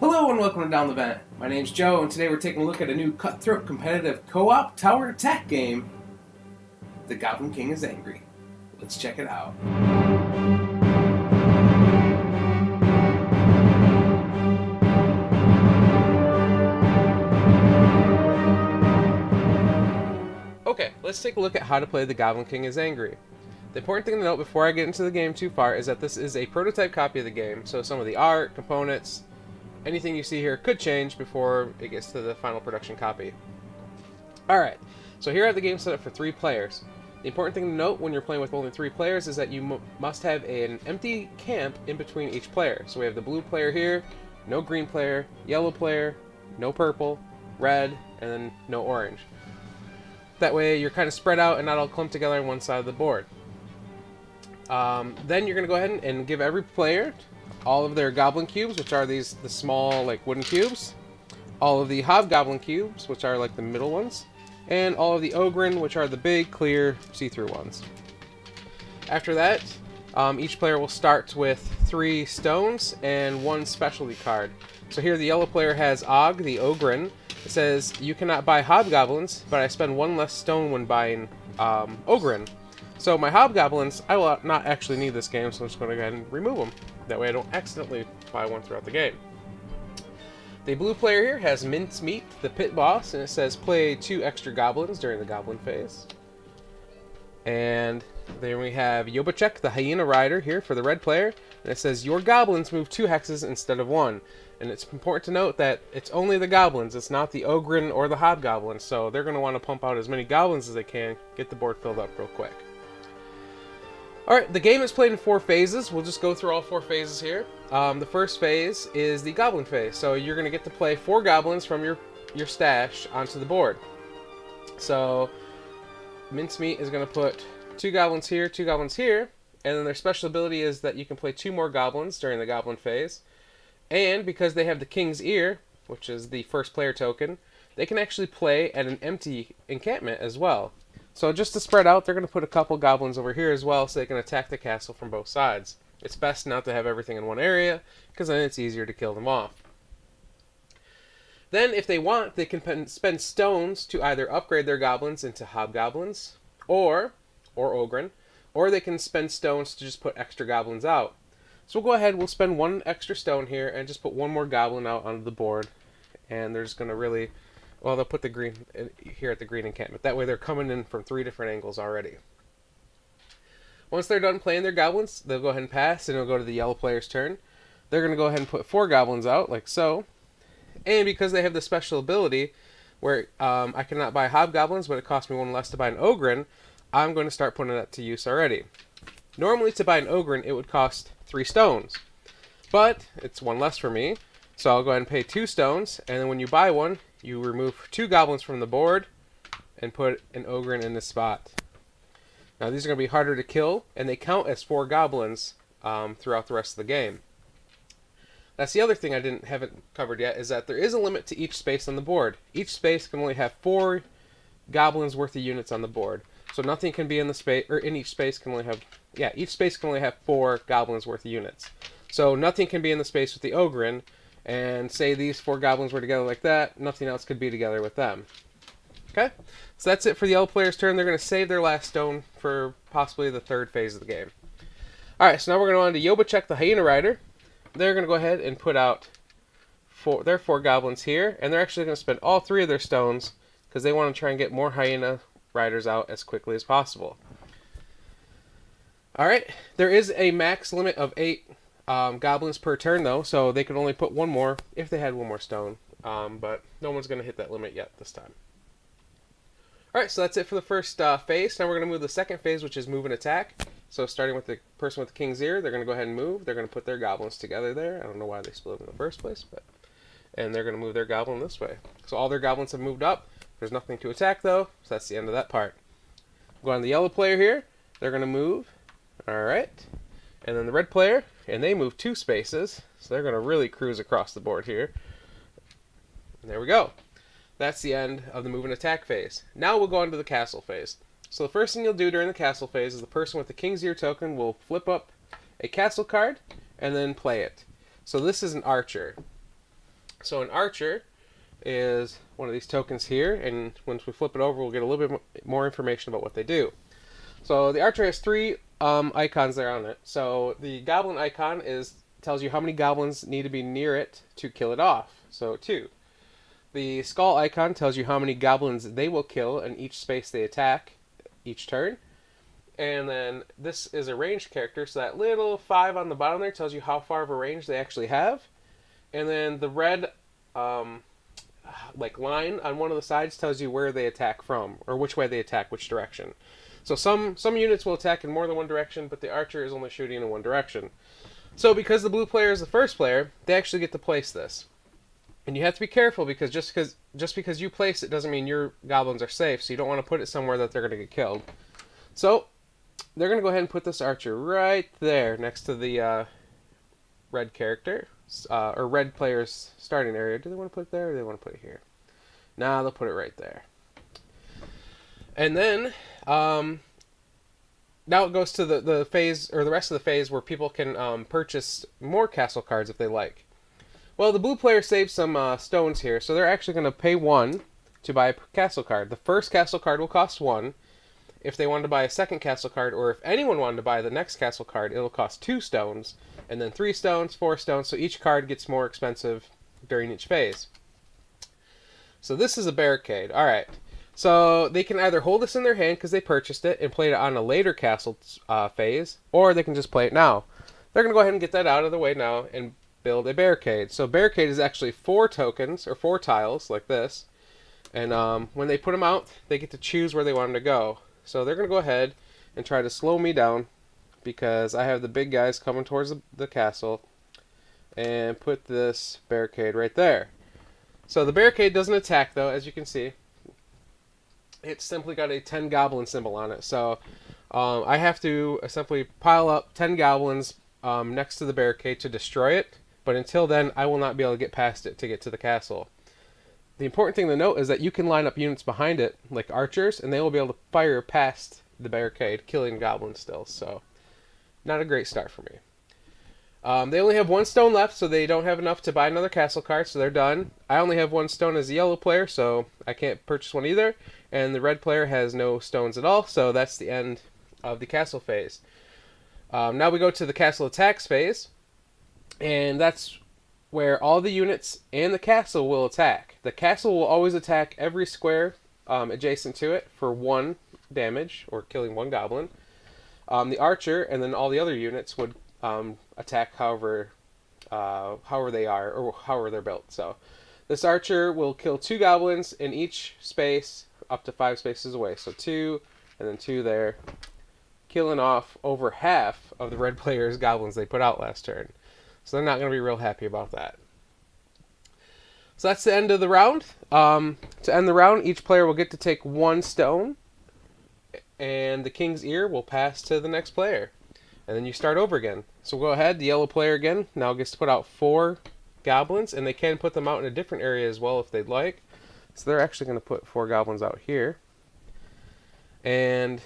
Hello and welcome to Down the Vent. My name's Joe, and today we're taking a look at a new cutthroat competitive co-op tower attack game, The Goblin King is Angry. Let's check it out. Okay, let's take a look at how to play The Goblin King is Angry. The important thing to note before I get into the game too far is that this is a prototype copy of the game, so some of the art, components, anything you see here could change before it gets to the final production copy. Alright, so here I have the game set up for 3 players. The important thing to note when you're playing with only 3 players is that you must have an empty camp in between each player. So we have the blue player here, no green player, yellow player, no purple, red, and then no orange. That way you're kind of spread out and not all clumped together on one side of the board. Then you're going to go ahead and give every player all of their goblin cubes, which are the small like wooden cubes, all of the hobgoblin cubes, which are like the middle ones, and all of the ogren, which are the big, clear, see-through ones. After that, each player will start with 3 stones and 1 specialty card. So here the yellow player has Og, the ogren. It says, you cannot buy hobgoblins, but I spend 1 less stone when buying ogren. So my hobgoblins, I will not actually need this game, so I'm just going to go ahead and remove them. That way I don't accidentally buy one throughout the game. The blue player here has Mincemeat, the pit boss, and it says play 2 extra goblins during the Goblin Phase. And then we have Yobachek, the hyena rider here for the red player, and it says your goblins move 2 hexes instead of 1. And it's important to note that it's only the goblins, it's not the ogren or the hobgoblins, so they're going to want to pump out as many goblins as they can, get the board filled up real quick. Alright, the game is played in 4 phases. We'll just go through all 4 phases here. The first phase is the Goblin Phase. So you're going to get to play 4 goblins from your stash onto the board. So Mincemeat is going to put 2 goblins here, 2 goblins here. And then their special ability is that you can play 2 more goblins during the Goblin Phase. And because they have the King's Ear, which is the first player token, they can actually play at an empty encampment as well. So just to spread out, they're going to put a couple goblins over here as well so they can attack the castle from both sides. It's best not to have everything in one area, because then it's easier to kill them off. Then, if they want, they can spend stones to either upgrade their goblins into hobgoblins, or ogren, or they can spend stones to just put extra goblins out. So we'll go ahead, we'll spend 1 extra stone here, and just put 1 more goblin out onto the board, and they're just going to really... Well, they'll put the green here at the green encampment. That way they're coming in from 3 different angles already. Once they're done playing their goblins, they'll go ahead and pass, and it'll go to the yellow player's turn. They're going to go ahead and put 4 goblins out, like so. And because they have the special ability, where I cannot buy hobgoblins, but it costs me 1 less to buy an ogren, I'm going to start putting that to use already. Normally, to buy an ogren, it would cost 3 stones. But it's 1 less for me, so I'll go ahead and pay 2 stones, and then when you buy one, you remove 2 goblins from the board and put an ogren in this spot. Now these are going to be harder to kill, and they count as 4 goblins throughout the rest of the game. That's the other thing I haven't covered yet, is that there is a limit to each space on the board. Each space can only have 4 goblins worth of units on the board. So nothing can be in the space, or in each space can only have, each space can only have 4 goblins worth of units. So nothing can be in the space with the ogren. And say these 4 goblins were together like that, nothing else could be together with them. Okay? So that's it for the yellow player's turn. They're going to save their last stone for possibly the 3rd phase of the game. Alright, so now we're going to go on to Yobachek the hyena rider. They're going to go ahead and put out their 4 goblins here, and they're actually going to spend all 3 of their stones because they want to try and get more hyena riders out as quickly as possible. Alright, there is a max limit of 8 goblins per turn though, so they could only put 1 more if they had 1 more stone, but no one's going to hit that limit yet this time. Alright, so that's it for the first phase. Now we're going to move to the second phase, which is move and attack. So starting with the person with the King's Ear, they're going to go ahead and move. They're going to put their goblins together there. I don't know why they split them in the first place, and they're going to move their goblin this way. So all their goblins have moved up. There's nothing to attack though, so that's the end of that part. Go on to the yellow player here. They're going to move. Alright. And then the red player, and they move 2 spaces, so they're going to really cruise across the board here. And there we go. That's the end of the move and attack phase. Now we'll go on to the castle phase. So the first thing you'll do during the castle phase is the person with the King's Ear token will flip up a castle card and then play it. So this is an archer. So an archer is one of these tokens here, and once we flip it over, we'll get a little bit more information about what they do. So the archer has three icons there on it. So the goblin icon tells you how many goblins need to be near it to kill it off. So 2. The skull icon tells you how many goblins they will kill in each space they attack each turn. And then this is a ranged character, so that little 5 on the bottom there tells you how far of a range they actually have. And then the red line on one of the sides tells you where they attack from, or which way they attack, which direction. So some units will attack in more than one direction, but the archer is only shooting in one direction. So because the blue player is the first player, they actually get to place this. And you have to be careful, because just because you place it doesn't mean your goblins are safe, so you don't want to put it somewhere that they're going to get killed. So they're going to go ahead and put this archer right there next to the red character, or red player's starting area. Do they want to put it there, or do they want to put it here? Nah, they'll put it right there. And then now it goes to the phase, or the rest of the phase, where people can purchase more castle cards if they like. Well, the blue player saves some stones here, so they're actually going to pay 1 to buy a castle card. The first castle card will cost 1. If they wanted to buy a second castle card, or if anyone wanted to buy the next castle card, it'll cost 2 stones, and then 3 stones, 4 stones, so each card gets more expensive during each phase. So this is a barricade. Alright, so they can either hold this in their hand because they purchased it and played it on a later castle phase, or they can just play it now. They're going to go ahead and get that out of the way now and build a barricade. So barricade is actually 4 tokens, or 4 tiles, like this, and when they put them out, they get to choose where they want them to go. So they're going to go ahead and try to slow me down, because I have the big guys coming towards the castle, and put this barricade right there. So the barricade doesn't attack, though, as you can see. It's simply got a 10 goblin symbol on it. So I have to simply pile up 10 goblins next to the barricade to destroy it. But until then, I will not be able to get past it to get to the castle. The important thing to note is that you can line up units behind it, like archers, and they will be able to fire past the barricade, killing goblins still. So not a great start for me. They only have 1 stone left, so they don't have enough to buy another castle card, so they're done. I only have 1 stone as a yellow player, so I can't purchase one either. And the red player has no stones at all, so that's the end of the castle phase. Now we go to the castle attacks phase, and that's where all the units and the castle will attack. The castle will always attack every square adjacent to it for 1 damage, or killing 1 goblin. The archer and then all the other units would attack however they are, or however they're built. So this archer will kill 2 goblins in each space up to 5 spaces away. So 2 and then 2 there, killing off over half of the red player's goblins they put out last turn. So they're not going to be real happy about that. So that's the end of the round. To end the round, each player will get to take 1 stone, and the king's ear will pass to the next player. And then you start over again. So go ahead, the yellow player again now gets to put out 4 goblins, and they can put them out in a different area as well if they'd like. So they're actually going to put 4 goblins out here. And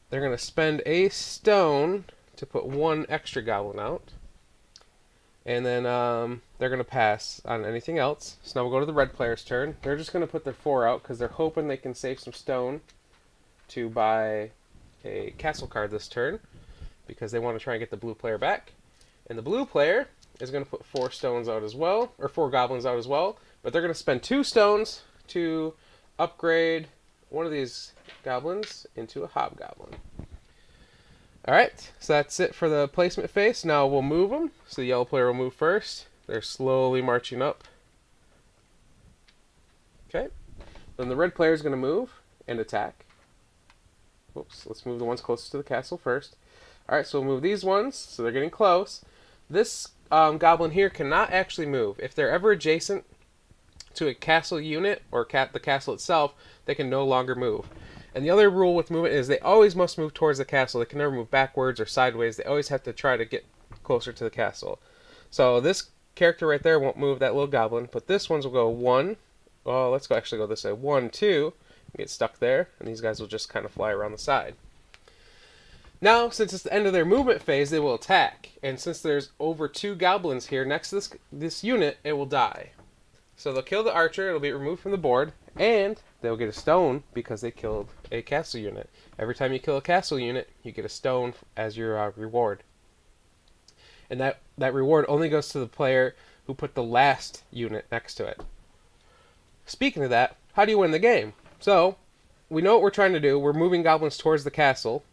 they're going to spend a stone to put 1 extra goblin out. And then they're going to pass on anything else. So now we'll go to the red player's turn. They're just going to put their 4 out because they're hoping they can save some stone to buy a castle card this turn, because they want to try and get the blue player back. And the blue player is going to put 4 stones out as well, or 4 goblins out as well. But they're going to spend 2 stones to upgrade one of these goblins into a hobgoblin. Alright, so that's it for the placement phase. Now we'll move them. So the yellow player will move first. They're slowly marching up. Okay. Then the red player is going to move and attack. Whoops, let's move the ones closest to the castle first. Alright, so we'll move these ones, so they're getting close. This goblin here cannot actually move. If they're ever adjacent to a castle unit, or the castle itself, they can no longer move. And the other rule with movement is they always must move towards the castle. They can never move backwards or sideways. They always have to try to get closer to the castle. So this character right there won't move, that little goblin, but this one's will go 1. Oh, let's actually go this way. 1, 2. Get stuck there, and these guys will just kind of fly around the side. Now, since it's the end of their movement phase, they will attack. And since there's over 2 goblins here next to this unit, it will die. So they'll kill the archer, it'll be removed from the board, and they'll get a stone because they killed a castle unit. Every time you kill a castle unit, you get a stone as your reward. And that reward only goes to the player who put the last unit next to it. Speaking of that, how do you win the game? So, we know what we're trying to do. We're moving goblins towards the castle.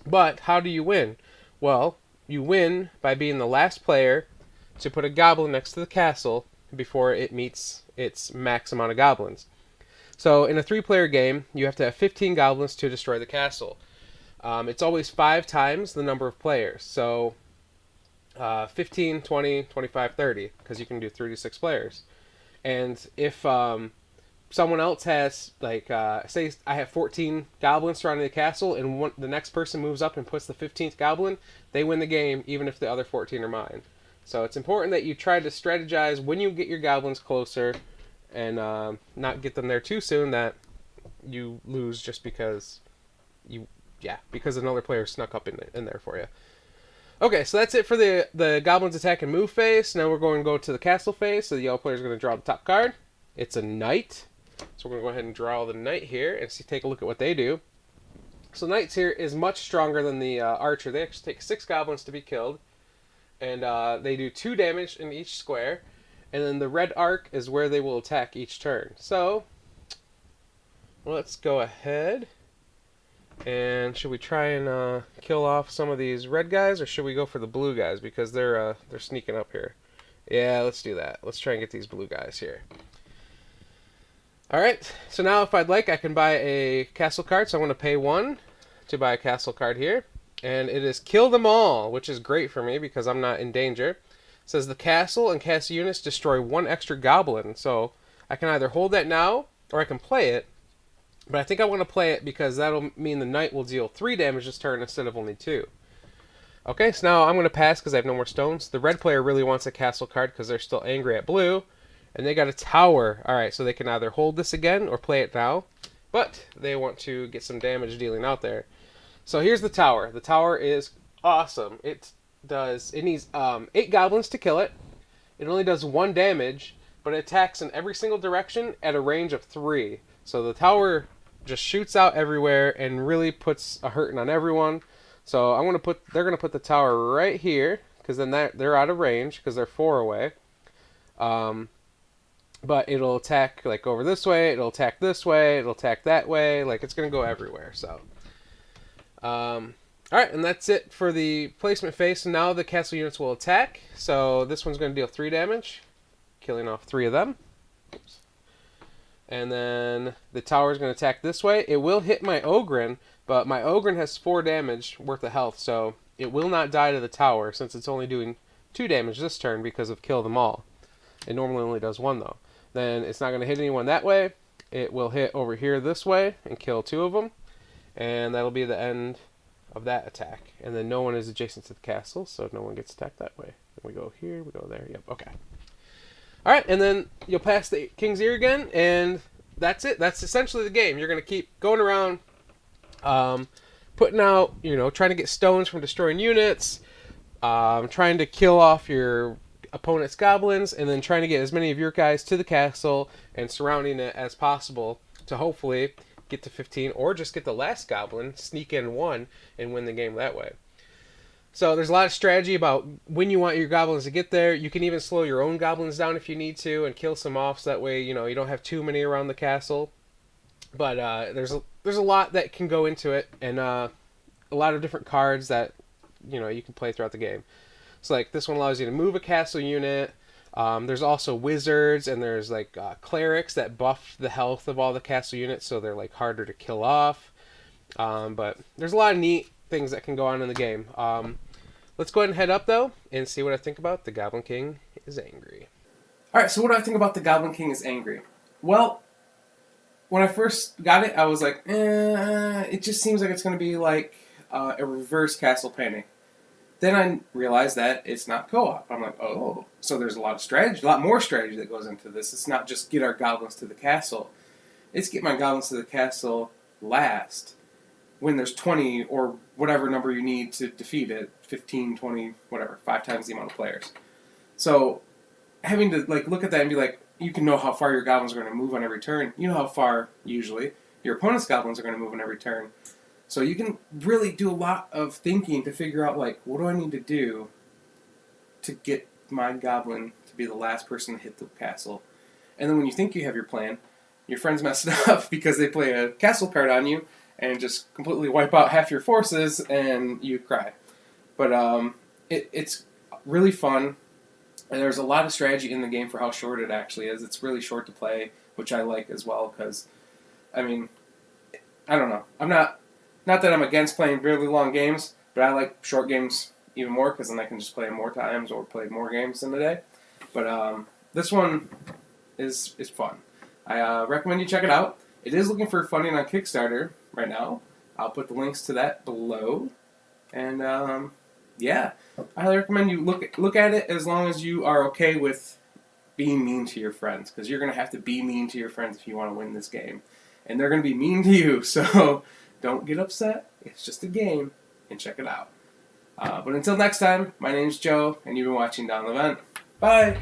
But how do you win? Well, you win by being the last player to put a goblin next to the castle before it meets its max amount of goblins. So in a 3-player game, you have to have 15 goblins to destroy the castle. It's always 5 times the number of players. So 15, 20, 25, 30, because you can do 3 to 6 players. And if someone else has, like, say I have 14 goblins surrounding the castle, and the next person moves up and puts the 15th goblin, they win the game, even if the other 14 are mine. So it's important that you try to strategize when you get your goblins closer, and not get them there too soon that you lose just because because another player snuck up in there for you. Okay, so that's it for the goblins attack and move phase. Now we're going to go to the castle phase. So the yellow player is going to draw the top card. It's a knight. So we're going to go ahead and draw the knight here and take a look at what they do. So knights here is much stronger than the archer. They actually take 6 goblins to be killed. And they do 2 damage in each square. And then the red arc is where they will attack each turn. So let's go ahead. And should we try and kill off some of these red guys, or should we go for the blue guys because they're sneaking up here? Yeah, let's do that. Let's try and get these blue guys here. All right. So now, if I'd like, I can buy a castle card. So I'm going to pay 1 to buy a castle card here, and it is kill them all, which is great for me because I'm not in danger. It says the castle and castle units destroy 1 extra goblin. So I can either hold that now or I can play it. But I think I want to play it because that'll mean the knight will deal 3 damage this turn instead of only 2. Okay, so now I'm going to pass because I have no more stones. The red player really wants a castle card because they're still angry at blue. And they got a tower. Alright, so they can either hold this again or play it now. But they want to get some damage dealing out there. So here's the tower. The tower is awesome. It needs 8 goblins to kill it. It only does 1 damage, but it attacks in every single direction at a range of 3. So the tower just shoots out everywhere and really puts a hurting on everyone. So they're gonna put the tower right here because then they're out of range because they're 4 away. But it'll attack like over this way. It'll attack this way. It'll attack that way. Like it's gonna go everywhere. So, all right, and that's it for the placement phase. So now the castle units will attack. So this one's gonna deal 3 damage, killing off 3 of them. Oops. And then the tower is going to attack this way. It will hit my Ogren, but my Ogren has 4 damage worth of health, so it will not die to the tower since it's only doing 2 damage this turn because of kill them all. It normally only does 1 though. Then it's not going to hit anyone that way. It will hit over here this way and kill 2 of them, and that'll be the end of that attack. And then no one is adjacent to the castle, so no one gets attacked that way. Then we go here, we go there. Yep, okay. Alright, and then you'll pass the King's Ear again, and that's it. That's essentially the game. You're going to keep going around, putting out, trying to get stones from destroying units, trying to kill off your opponent's goblins, and then trying to get as many of your guys to the castle and surrounding it as possible to hopefully get to 15, or just get the last goblin, sneak in 1, and win the game that way. So there's a lot of strategy about when you want your goblins to get there. You can even slow your own goblins down if you need to and kill some off so that way, you don't have too many around the castle. But there's a lot that can go into it, and a lot of different cards that, you can play throughout the game. So like this one allows you to move a castle unit. There's also wizards, and there's like clerics that buff the health of all the castle units, so they're like harder to kill off. But there's a lot of neat things that can go on in the game. Let's go ahead and head up though and see what I think about the Goblin King is Angry. Alright, so what do I think about the Goblin King is Angry? Well, when I first got it, I was like, it just seems like it's going to be like a reverse Castle Panic. Then I realized that it's not co-op. I'm like, oh, so there's a lot of strategy, a lot more strategy that goes into this. It's not just get our goblins to the castle. It's get my goblins to the castle last, when there's 20 or whatever number you need to defeat it, 15, 20, whatever, 5 times the amount of players. So having to look at that and be like, you can know how far your goblins are going to move on every turn. You know how far, usually, your opponent's goblins are going to move on every turn. So you can really do a lot of thinking to figure out, like, what do I need to do to get my goblin to be the last person to hit the castle. And then when you think you have your plan, your friends mess it up because they play a castle card on you and just completely wipe out half your forces, and you cry. But it's really fun. And there's a lot of strategy in the game for how short it actually is. It's really short to play, which I like as well, because, I mean, I don't know. I'm not that I'm against playing really long games, but I like short games even more, because then I can just play more times or play more games in a day. But this one is fun. I recommend you check it out. It is looking for funding on Kickstarter right now. I'll put the links to that below. And yeah, I highly recommend you look at it, as long as you are okay with being mean to your friends, because you're going to have to be mean to your friends if you want to win this game. And they're going to be mean to you, so don't get upset. It's just a game, and check it out. But until next time, my name's Joe, and you've been watching Down the Vent. Bye!